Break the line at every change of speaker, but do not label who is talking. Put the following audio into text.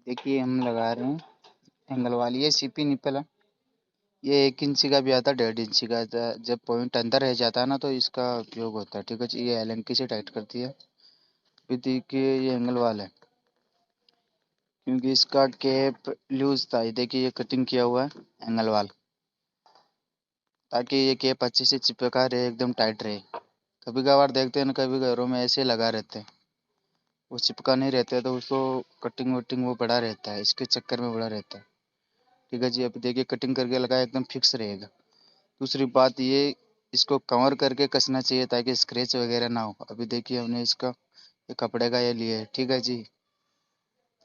देखिए हम लगा रहे हैं एंगल वाली। ये सीपी निपल है। ये 1 इंची का भी आता है, 1.5 इंची का आता है। जब पॉइंट अंदर रह जाता है ना तो इसका उपयोग होता है। ठीक है जी, ये एलन की से टाइट करती है। फिर देखिए ये एंगल वाला है, क्योंकि इसका कैप लूज था। ये देखिए ये कटिंग किया हुआ है एंगल वाल, ताकि ये कैप अच्छे से चिपका रहे, एकदम टाइट रहे। कभी कभार देखते हैं ना, कभी घरों में ऐसे लगा रहते हैं, वो चिपका नहीं रहते तो उसको कटिंग वटिंग वो बड़ा रहता है, इसके चक्कर में बड़ा रहता है। ठीक है जी, अब देखिए कटिंग करके लगाया एकदम फिक्स रहेगा। दूसरी बात ये, इसको कवर करके कसना चाहिए ताकि स्क्रैच वगैरह ना हो। अभी देखिए हमने इसका ये कपड़े का ये लिया है। ठीक है जी।